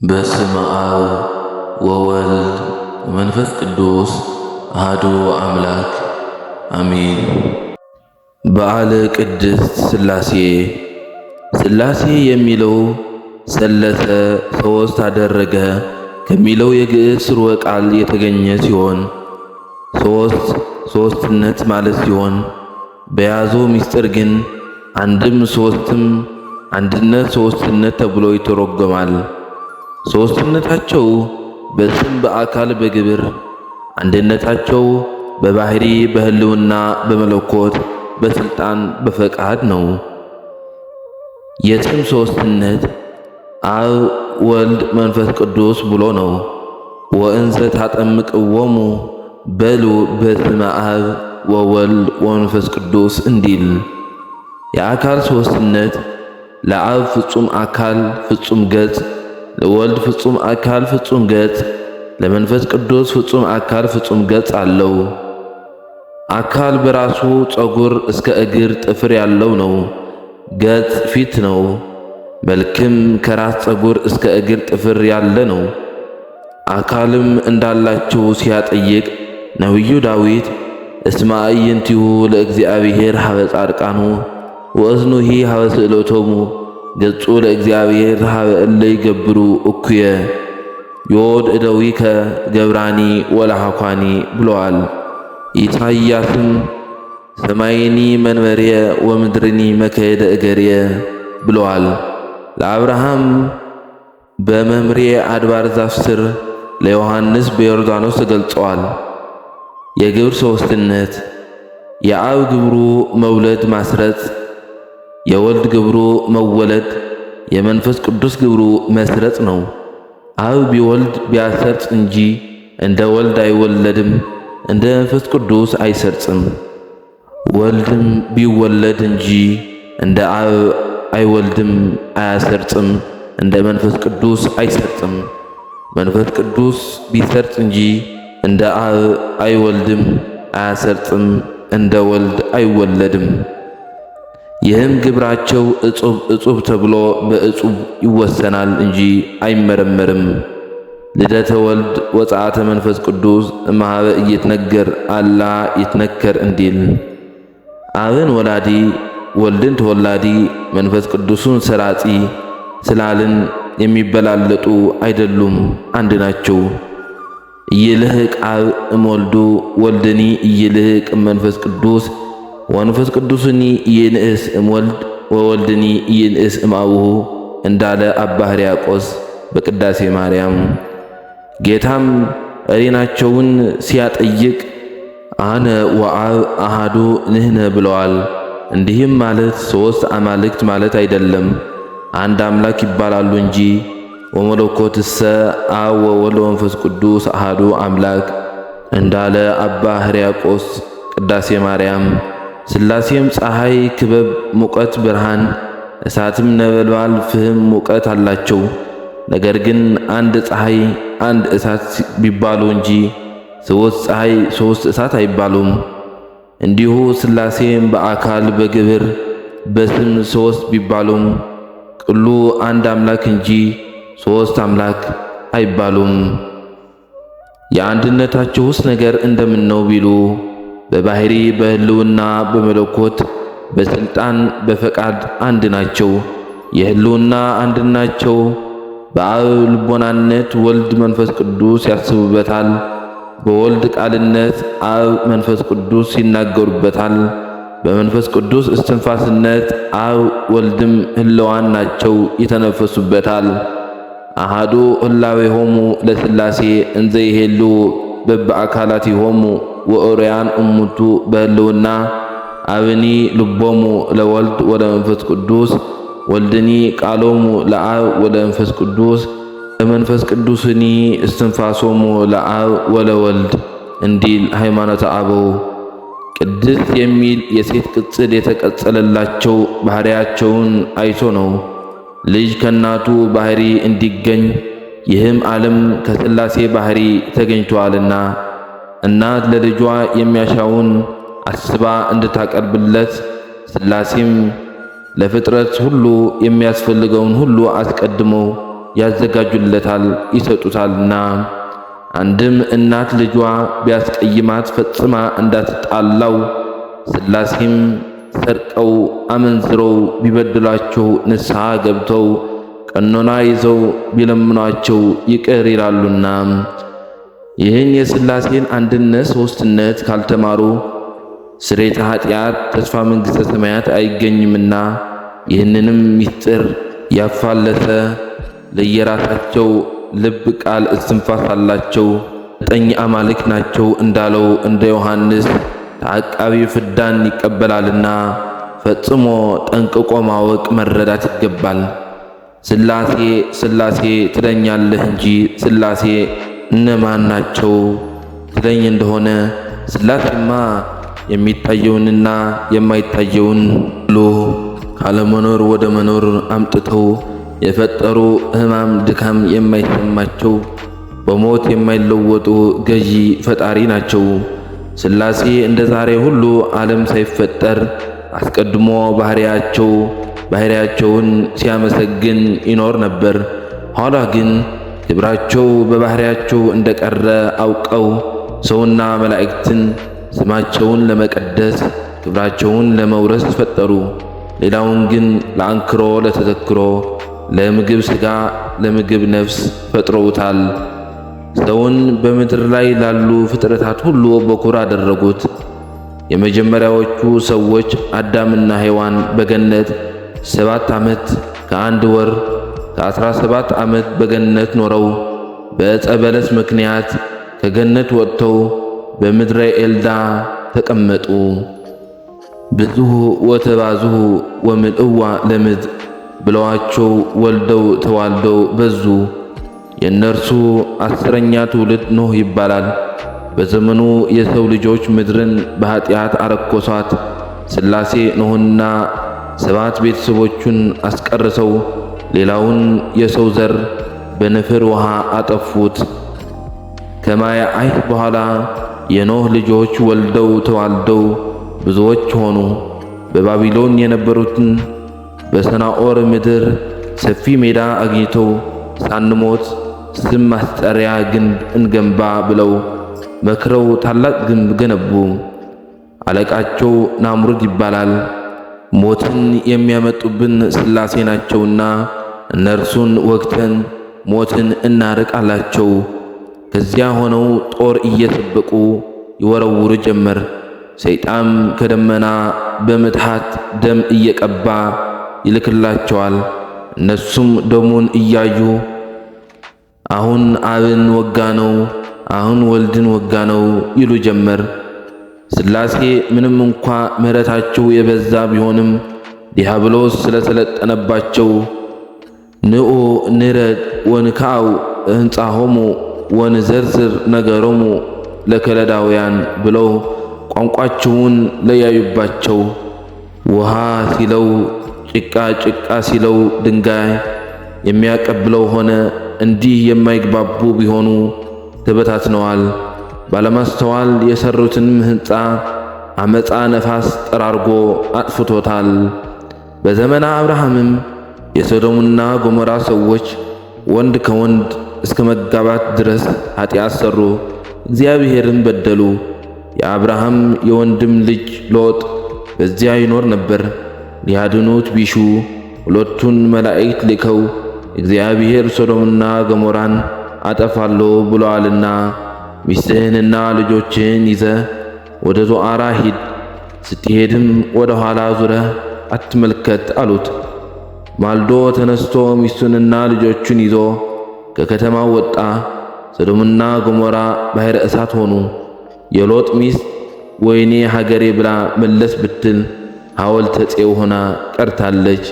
በስመ አብ ወወልድ ወመንፈስ ቅዱስ አሐዱ አምላክ አሜን። በዓለ ቅድስት ሥላሴ። ሥላሴ የሚለው ሰለሰ ሦስት አደረገ ከሚለው የግዕዝ ሥርወ ቃል የተገኘ ሲሆን ሦስትነት ማለት ሲሆን በያዘው ምስጢር ግን አንድም ሦስትም አንድነት ሦስትነት ተብሎ ይተረጎማል። ሦስትነታቸው በስም በአካል በግብር፣ አንድነታቸው በባህሪ በሕልውና በመለኮት በሥልጣን በፈቃድ ነው። የስም ሦስትነት አብ ወልድ መንፈስ ቅዱስ ብሎ ነው። ወእንዘ ታጠምቅዎሙ በሉ በስመ አብ ወወልድ ወመንፈስ ቅዱስ እንዲል የአካል ሦስትነት ለአብ ፍጹም አካል ፍጹም ገጽ፣ ለወልድ ፍጹም አካል ፍጹም ገጽ፣ ለመንፈስ ቅዱስ ፍጹም አካል ፍጹም ገጽ አለው። አካል በራሱ ፀጉር እስከ እግር ጥፍር ያለው ነው። ገጽ ፊት ነው። መልክም ከራስ ፀጉር እስከ እግር ጥፍር ያለ ነው። አካልም እንዳላቸው ሲያጠይቅ ነቢዩ ዳዊት እስመ አዕይንቲሁ ለእግዚአብሔር ሀበ ጻድቃኑ ወእዝኑሂ ሀበ ስእለቶሙ ገጹ ለእግዚአብሔር ሀበ እለ ይገብሩ እኩየ ዮድ እደዊከ ገብራኒ ወለሐኳኒ ብለዋል። ኢሳይያስም ሰማይኒ መንበርየ ወምድርኒ መከየደ እገርየ ብለዋል። ለአብርሃም በመምሬ አድባር ዛፍ ስር፣ ለዮሐንስ በዮርዳኖስ ተገልጸዋል። የግብር ሦስትነት የአብ ግብሩ መውለድ ማስረጽ፣ የወልድ ግብሩ መወለድ፣ የመንፈስ ቅዱስ ግብሩ መስረጽ ነው። አብ ቢወልድ ቢያሰርጽ እንጂ እንደ ወልድ አይወለድም፣ እንደ መንፈስ ቅዱስ አይሰርጽም። ወልድም ቢወለድ እንጂ እንደ አብ አይወልድም አያሰርጽም፣ እንደ መንፈስ ቅዱስ አይሰርጽም። መንፈስ ቅዱስ ቢሰርጽ እንጂ እንደ አብ አይወልድም አያሰርጽም፣ እንደ ወልድ አይወለድም። ይህም ግብራቸው እጹብ ተብሎ በእጹብ ይወሰናል እንጂ አይመረመርም። ልደተ ወልድ ወፀአተ መንፈስ ቅዱስ እምኀበ ኢይትነገር አላ ይትነከር እንዲል አብን ወላዲ ወልድን ተወላዲ መንፈስ ቅዱሱን ሰራጺ ስላልን የሚበላለጡ አይደሉም፣ አንድ ናቸው። ኢይልህቅ አብ እምወልዱ ወልድኒ ኢይልህቅ እመንፈስ ቅዱስ ወመንፈስ ቅዱስኒ ኢይንእስ እምወልድ ወወልድኒ ኢይንእስ እምአቡሁ እንዳለ አባ ሕርያቆስ በቅዳሴ ማርያም። ጌታም እሬናቸውን ሲያጠይቅ አነ ወአብ አሃዱ ንሕነ ብለዋል። እንዲህም ማለት ሦስት አማልክት ማለት አይደለም፣ አንድ አምላክ ይባላሉ እንጂ። ወመለኮትሰ አብ ወወልድ ወመንፈስ ቅዱስ አሃዱ አምላክ እንዳለ አባ ሕርያቆስ ቅዳሴ ማርያም። ሥላሴም ፀሐይ፣ ክበብ፣ ሙቀት፣ ብርሃን፣ እሳትም ነበልባል፣ ፍህም፣ ሙቀት አላቸው። ነገር ግን አንድ ፀሐይ አንድ እሳት ቢባሉ እንጂ ሦስት ፀሐይ ሦስት እሳት አይባሉም። እንዲሁ ሥላሴም በአካል በግብር በስም ሦስት ቢባሉም ቅሉ አንድ አምላክ እንጂ ሦስት አምላክ አይባሉም። የአንድነታቸውስ ነገር እንደምን ነው ቢሉ በባህሪ በሕልውና በመለኮት በሥልጣን በፈቃድ አንድ ናቸው። የሕልውና አንድናቸው በአብ ልቦናነት ወልድ መንፈስ ቅዱስ ያስቡበታል። በወልድ ቃልነት አብ መንፈስ ቅዱስ ይናገሩበታል። በመንፈስ ቅዱስ እስትንፋስነት አብ ወልድም ሕልዋን ናቸው ይተነፈሱበታል። አሃዱ ህላዌሆሙ ለሥላሴ እንዘ ይሄሉ በበአካላቲሆሙ ወኦርያን እሙቱ በሕልውና አብኒ ልቦሙ ለወልድ ወለመንፈስ ቅዱስ ወልድኒ ቃሎሙ ለአብ ወለመንፈስ ቅዱስ ለመንፈስ ቅዱስኒ እስትንፋሶሙ ለአብ ወለወልድ እንዲል ሃይማኖተ አበው። ቅድስት የሚል የሴት ቅጽል የተቀጸለላቸው ባሕርያቸውን አይቶ ነው። ልጅ ከእናቱ ባሕሪ እንዲገኝ ይህም ዓለም ከሥላሴ ባሕሪ ተገኝቶአልና እናት ለልጇ የሚያሻውን አስባ እንድታቀርብለት ሥላሴም ለፍጥረት ሁሉ የሚያስፈልገውን ሁሉ አስቀድሞ ያዘጋጁለታል ይሰጡታልና። አንድም እናት ልጇ ቢያስቀይማት ፈጽማ እንዳትጣላው፣ ሥላሴም ሰርቀው አመንዝረው ቢበድሏቸው ንስሐ ገብተው ቀኖና ይዘው ቢለምኗቸው ይቅር ይላሉና። ይህን የሥላሴን አንድነት ሦስትነት ካልተማሩ ስርየተ ኃጢአት ተስፋ መንግሥተ ሰማያት አይገኝምና። ይህንንም ምስጢር ያፋለሰ ለየራሳቸው ልብ ቃል እስትንፋስ አላቸው 9 አማልክት ናቸው እንዳለው እንደ ዮሐንስ ተዓቃቢ ፍዳን ይቀበላልና ፈጽሞ ጠንቅቆ ማወቅ መረዳት ይገባል። ሥላሴ ሥላሴ ትለኛለህ እንጂ ሥላሴ እነማን ናቸው ትለኝ እንደሆነ ሥላሴማ የሚታየውንና የማይታየውን ሁሉ ካለመኖር ወደ መኖር አምጥተው የፈጠሩ ሕማም ድካም የማይሰማቸው በሞት የማይለወጡ ገዢ ፈጣሪ ናቸው። ሥላሴ እንደ ዛሬ ሁሉ ዓለም ሳይፈጠር አስቀድሞ ባሕርያቸውን ሲያመሰግን ይኖር ነበር። ኋላ ግን ክብራቸው በባሕርያቸው እንደቀረ አውቀው ሰውና መላእክትን ስማቸውን ለመቀደስ ክብራቸውን ለመውረስ ፈጠሩ። ሌላውን ግን ለአንክሮ ለተዘክሮ ለምግብ ሥጋ ለምግብ ነፍስ ፈጥረውታል። ሰውን በምድር ላይ ላሉ ፍጥረታት ሁሉ በኩር አደረጉት። የመጀመሪያዎቹ ሰዎች አዳምና ሔዋን በገነት 7 ዓመት ከ1 ወር ከ17 ዓመት በገነት ኖረው በዕፀ በለስ ምክንያት ከገነት ወጥተው በምድረ ኤልዳ ተቀመጡ። ብዙኅ ወተባዝሑ ወምልእዋ ለምድር ብለዋቸው ወልደው ተዋልደው በዙ። የእነርሱ 10ኛ ትውልድ ኖህ ይባላል። በዘመኑ የሰው ልጆች ምድርን በኃጢአት አረኮሷት። ሥላሴ ኖህና 7 ቤተሰቦቹን አስቀርተው ሌላውን የሰው ዘር በንፍር ውሃ አጠፉት። ከማየ አይህ በኋላ የኖህ ልጆች ወልደው ተዋልደው ብዙዎች ሆኑ። በባቢሎን የነበሩትን በሰናዖር ምድር ሰፊ ሜዳ አግኝተው ሳንሞት ስም ማስጠሪያ ግንብ እንገንባ ብለው መክረው ታላቅ ግንብ ገነቡ። አለቃቸው ናምሩድ ይባላል። ሞትን የሚያመጡብን ሥላሴ ናቸውና እነርሱን ወግተን ሞትን እናርቅ አላቸው። ከዚያ ሆነው ጦር እየሰበቁ ይወረውሩ ጀመር። ሰይጣን ከደመና በምትሃት ደም እየቀባ ይልክላቸዋል። እነሱም ደሙን እያዩ አሁን አብን ወጋነው፣ አሁን ወልድን ወጋነው ይሉ ጀመር። ሥላሴ ምንም እንኳ ምሕረታቸው የበዛ ቢሆንም ዲያብሎስ ስለሰለጠነባቸው ንዑ ንረድ ወንካው ሕንጻሆሙ ወንዘርዝር ነገሮሙ ለከለዳውያን ብለው ቋንቋቸውን ለያዩባቸው። ውሃ ሲለው ጭቃ፣ ጭቃ ሲለው ድንጋይ የሚያቀብለው ሆነ። እንዲህ የማይግባቡ ቢሆኑ ተበታትነዋል። ባለማስተዋል የሰሩትንም ሕንፃ አመፃ ነፋስ ጠራርጎ አጥፍቶታል። በዘመነ አብርሃምም የሶዶምና ገሞራ ሰዎች ወንድ ከወንድ እስከ መጋባት ድረስ ኃጢአት ሰሩ፣ እግዚአብሔርን በደሉ። የአብርሃም የወንድም ልጅ ሎጥ በዚያ ይኖር ነበር። ሊያድኑት ቢሹ ሁለቱን መላእክት ልከው እግዚአብሔር ሶዶምና ገሞራን አጠፋለሁ ብለዋልና ሚስትህንና ልጆችህን ይዘህ ወደ ዞዓራ ሂድ፣ ስትሄድም ወደ ኋላ ዙረህ አትመልከት አሉት። ማልዶ ተነስቶ ሚስቱንና ልጆቹን ይዞ ከከተማው ወጣ። ሶዶምና ገሞራ ባሕረ እሳት ሆኑ። የሎጥ ሚስት ወይኔ ሀገሬ ብላ መለስ ብትል ሐውልተ ጽዮን ሆና ቀርታለች።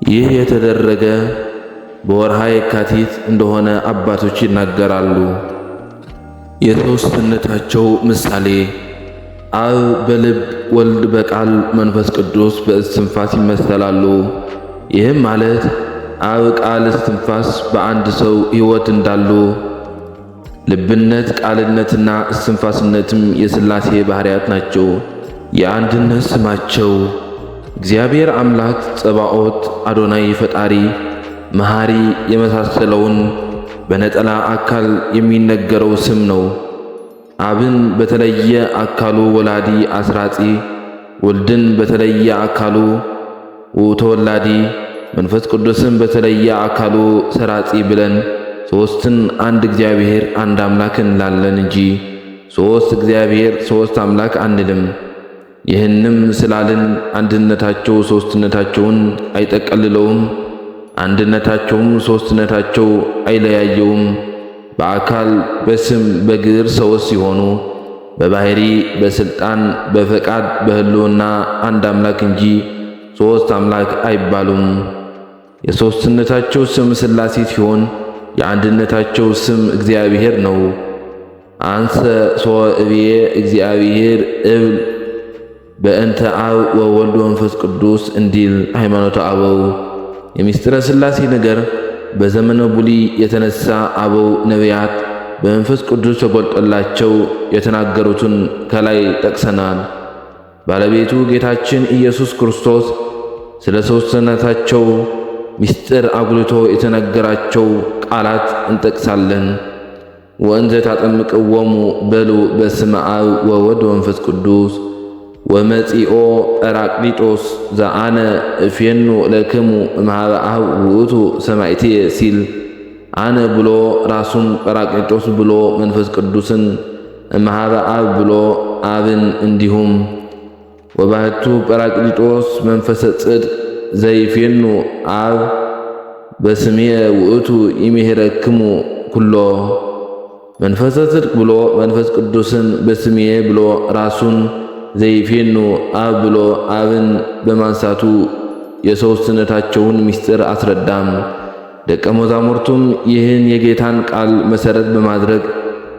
ይህ የተደረገ በወርሃ የካቲት እንደሆነ አባቶች ይናገራሉ። የሦስትነታቸው ምሳሌ አብ በልብ ወልድ በቃል መንፈስ ቅዱስ በእስትንፋስ ይመሰላሉ። ይህም ማለት አብ ቃል እስትንፋስ በአንድ ሰው ሕይወት እንዳሉ ልብነት ቃልነትና እስትንፋስነትም የሥላሴ ባሕርያት ናቸው። የአንድነት ስማቸው እግዚአብሔር አምላክ ጸባኦት አዶናይ ፈጣሪ መሐሪ የመሳሰለውን በነጠላ አካል የሚነገረው ስም ነው። አብን በተለየ አካሉ ወላዲ አስራጺ፣ ወልድን በተለየ አካሉ ተወላዲ፣ መንፈስ ቅዱስን በተለየ አካሉ ሰራጺ ብለን ሦስትን አንድ እግዚአብሔር አንድ አምላክ እንላለን እንጂ ሦስት እግዚአብሔር ሦስት አምላክ አንልም። ይህንም ስላልን አንድነታቸው ሦስትነታቸውን አይጠቀልለውም፣ አንድነታቸውም ሦስትነታቸው አይለያየውም። በአካል በስም በግብር ሰዎች ሲሆኑ በባህሪ በስልጣን በፈቃድ በሕልውና አንድ አምላክ እንጂ ሦስት አምላክ አይባሉም። የሦስትነታቸው ስም ሥላሴ ሲሆን የአንድነታቸው ስም እግዚአብሔር ነው። አንሰ ሶ እብየ እግዚአብሔር እብል በእንተ አብ ወወልድ ወመንፈስ ቅዱስ እንዲል ሃይማኖተ አበው። የምስጢረ ሥላሴ ነገር በዘመነ ቡሊ የተነሳ አበው ነቢያት በመንፈስ ቅዱስ ተገልጦላቸው የተናገሩትን ከላይ ጠቅሰናል። ባለቤቱ ጌታችን ኢየሱስ ክርስቶስ ስለ ሦስትነታቸው ምስጢር አጉልቶ የተነገራቸው ቃላት እንጠቅሳለን። ወእንዘ ታጠምቅዎሙ በሉ በስመ አብ ወወልድ ወመንፈስ ቅዱስ ወመጺኦ ጰራቅሊጦስ ዘአነ እፌኑ ለክሙ እምኀበ አብ ውእቱ ሰማዕቴ ሲል አነ ብሎ ራሱን ጰራቅሊጦስ ብሎ መንፈስ ቅዱስን እምኀበ አብ ብሎ አብን እንዲሁም ወባሕቱ ጰራቅሊጦስ መንፈሰ ጽድቅ ዘይፌኑ አብ በስሜ ውእቱ ይሜህረክሙ ኩሎ መንፈሰ ጽድቅ ብሎ መንፈስ ቅዱስን በስሜ ብሎ ራሱን ዘይፌኑ አብ ብሎ አብን በማንሳቱ የሦስትነታቸውን ምስጢር አስረዳም። ደቀ መዛሙርቱም ይህን የጌታን ቃል መሠረት በማድረግ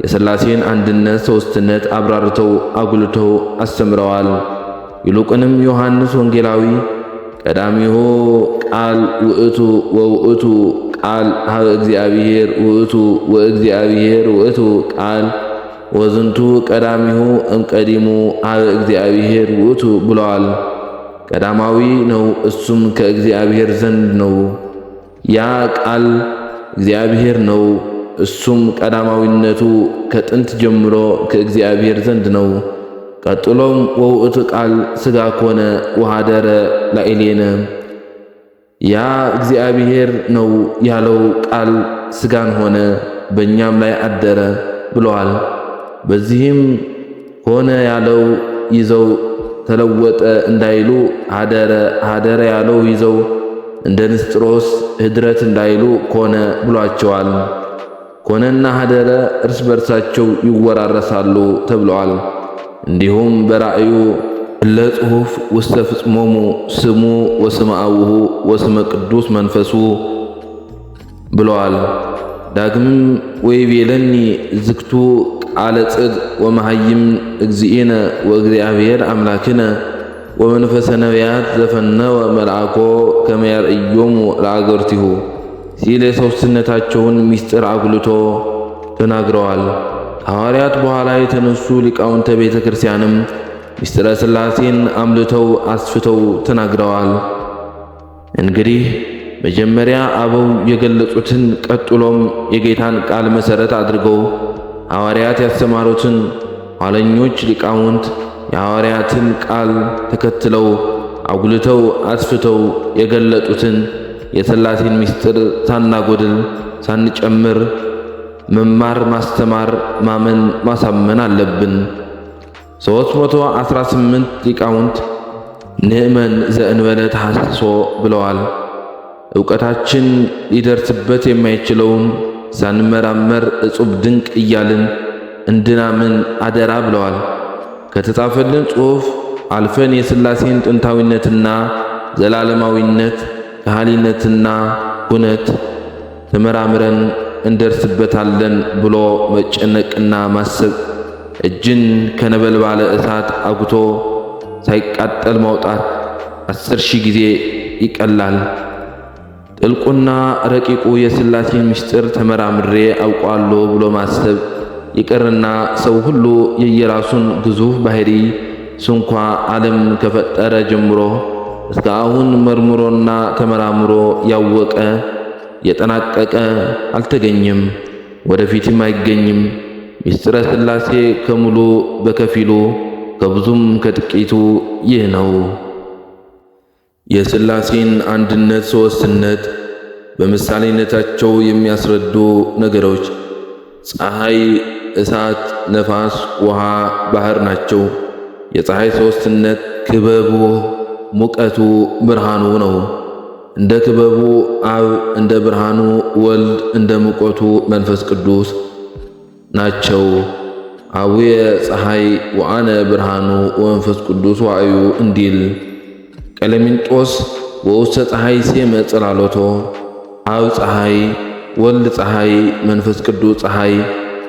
የሥላሴን አንድነት ሦስትነት አብራርተው አጉልተው አስተምረዋል። ይልቁንም ዮሐንስ ወንጌላዊ ቀዳሚሁ ቃል ውእቱ ወውእቱ ቃል ሀበ እግዚአብሔር ውእቱ ወእግዚአብሔር ውእቱ ቃል ወዝንቱ ቀዳሚሁ እምቀዲሙ ሀበ እግዚአብሔር ውእቱ ብለዋል። ቀዳማዊ ነው፣ እሱም ከእግዚአብሔር ዘንድ ነው። ያ ቃል እግዚአብሔር ነው፣ እሱም ቀዳማዊነቱ ከጥንት ጀምሮ ከእግዚአብሔር ዘንድ ነው። ቀጥሎም ወውእቱ ቃል ሥጋ ኮነ ወኀደረ ላዕሌነ ያ እግዚአብሔር ነው ያለው ቃል ሥጋን ሆነ በእኛም ላይ አደረ ብለዋል። በዚህም ሆነ ያለው ይዘው ተለወጠ እንዳይሉ ኀደረ ያለው ይዘው እንደ ንስጥሮስ ኅድረት እንዳይሉ ኮነ ብሏቸዋል። ኮነና ኀደረ እርስ በርሳቸው ይወራረሳሉ ተብለዋል። እንዲሁም በራእዩ ለጽሑፍ ውስተ ፍጽሞሙ ስሙ ወስመ አቡሁ ወስመ ቅዱስ መንፈሱ ብለዋል። ዳግምም ወይቤለኒ ዝክቱ ቃለ ጽድቅ ወመሃይም እግዚእነ ወእግዚአብሔር አምላክነ ወመንፈሰ ነቢያት ዘፈነወ መልአኮ ከመ ያርእዮሙ ለአገርቲሁ ሲል የሦስትነታቸውን ምስጢር አጉልቶ ተናግረዋል። ከሐዋርያት በኋላ የተነሱ ሊቃውንተ ቤተ ክርስቲያንም ምስጢረ ሥላሴን አምልተው አስፍተው ተናግረዋል። እንግዲህ መጀመሪያ አበው የገለጹትን ቀጥሎም የጌታን ቃል መሠረት አድርገው ሐዋርያት ያስተማሩትን ኋለኞች ሊቃውንት የሐዋርያትን ቃል ተከትለው አጉልተው አስፍተው የገለጡትን የሥላሴን ምስጢር ሳናጎድል ሳንጨምር መማር ማስተማር ማመን ማሳመን አለብን። 318 ሊቃውንት ንእመን ዘእንበለ ተሐስሶ ብለዋል። ዕውቀታችን ሊደርስበት የማይችለውን ሳንመራመር እጹብ ድንቅ እያልን እንድናምን አደራ ብለዋል። ከተጻፈልን ጽሑፍ አልፈን የሥላሴን ጥንታዊነትና ዘላለማዊነት ከሃሊነትና ሁነት ተመራምረን እንደርስበታለን ብሎ መጨነቅና ማሰብ እጅን ከነበልባለ እሳት አጉቶ ሳይቃጠል ማውጣት 10,000 ጊዜ ይቀላል። ጥልቁና ረቂቁ የሥላሴን ምስጢር ተመራምሬ አውቋለሁ ብሎ ማሰብ ይቅርና ሰው ሁሉ የየራሱን ግዙፍ ባህሪ ስንኳ ዓለም ከፈጠረ ጀምሮ እስከ አሁን መርምሮና ተመራምሮ ያወቀ የጠናቀቀ አልተገኘም፣ ወደፊትም አይገኝም። ምስጢረ ሥላሴ ከሙሉ በከፊሉ ከብዙም ከጥቂቱ ይህ ነው። የሥላሴን አንድነት ሦስትነት በምሳሌነታቸው የሚያስረዱ ነገሮች ፀሐይ፣ እሳት፣ ነፋስ፣ ውሃ፣ ባህር ናቸው። የፀሐይ ሦስትነት ክበቡ፣ ሙቀቱ፣ ብርሃኑ ነው። እንደ ክበቡ አብ፣ እንደ ብርሃኑ ወልድ፣ እንደ ሙቀቱ መንፈስ ቅዱስ ናቸው። አቡየ ፀሐይ ወአነ ብርሃኑ ወመንፈስ ቅዱስ ዋዕዩ እንዲል ቀለሚንጦስ በውስተ ፀሐይ ሴመ ጽላሎቶ አብ ፀሐይ ወልድ ፀሐይ መንፈስ ቅዱስ ፀሐይ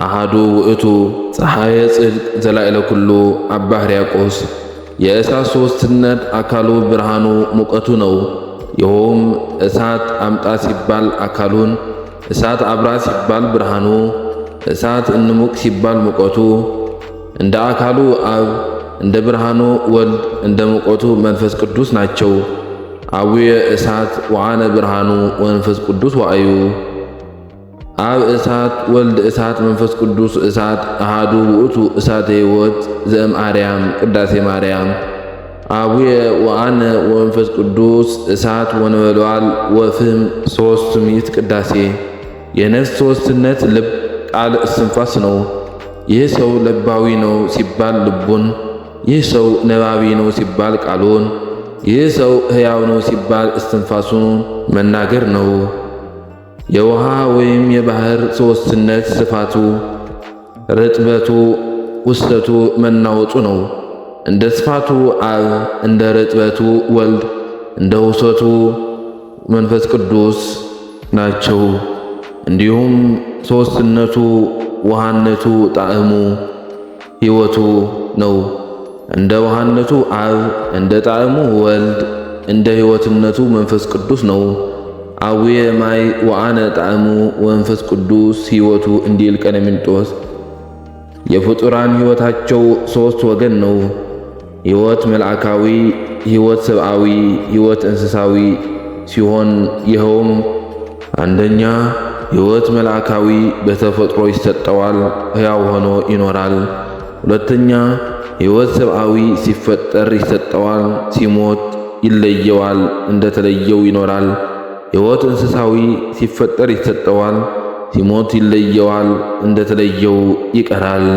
አሃዱ ውእቱ ፀሐየ ጽድቅ ዘላዕለ ኩሉ አባ ሕርያቆስ የእሳት ሦስትነት አካሉ ብርሃኑ ሙቀቱ ነው። ይኸውም እሳት አምጣ ሲባል አካሉን፣ እሳት አብራ ሲባል ብርሃኑ፣ እሳት እንሙቅ ሲባል ሙቀቱ፣ እንደ አካሉ አብ፣ እንደ ብርሃኑ ወልድ፣ እንደ ሙቀቱ መንፈስ ቅዱስ ናቸው። አቡየ እሳት ወአነ ብርሃኑ ወመንፈስ ቅዱስ ዋዕዩ አብ እሳት ወልድ እሳት መንፈስ ቅዱስ እሳት አሃዱ ውእቱ እሳተ ሕይወት ዘእምአርያም ቅዳሴ ማርያም አቡየ ወአነ ወመንፈስ ቅዱስ እሳት ወነበልባል ወፍም ሦስት ምዕት ቅዳሴ የነፍስ ሦስትነት ልብ ቃል እስትንፋስ ነው። ይህ ሰው ለባዊ ነው ሲባል ልቡን፣ ይህ ሰው ነባቢ ነው ሲባል ቃሉን፣ ይህ ሰው ሕያው ነው ሲባል እስትንፋሱን መናገር ነው። የውሃ ወይም የባህር ሦስትነት ስፋቱ፣ ርጥበቱ፣ ውስጠቱ መናወጡ ነው። እንደ ስፋቱ አብ፣ እንደ ርጥበቱ ወልድ፣ እንደ ውሰቱ መንፈስ ቅዱስ ናቸው። እንዲሁም ሦስትነቱ ውሃነቱ ጣዕሙ ሕይወቱ ነው። እንደ ውሃነቱ አብ፣ እንደ ጣዕሙ ወልድ፣ እንደ ሕይወትነቱ መንፈስ ቅዱስ ነው። አቡየ ማይ ወአነ ጣዕሙ ወመንፈስ ቅዱስ ሕይወቱ እንዲል ቀለሚንጦስ የፍጡራን ሕይወታቸው ሦስት ወገን ነው። ሕይወት መልአካዊ፣ ሕይወት ሰብአዊ፣ ሕይወት እንስሳዊ ሲሆን ይኸውም አንደኛ ሕይወት መልአካዊ በተፈጥሮ ይሰጠዋል፣ ሕያው ሆኖ ይኖራል። ሁለተኛ ሕይወት ሰብአዊ ሲፈጠር ይሰጠዋል፣ ሲሞት ይለየዋል፣ እንደተለየው ይኖራል። ሕይወት እንስሳዊ ሲፈጠር ይሰጠዋል፣ ሲሞት ይለየዋል፣ እንደተለየው ይቀራል።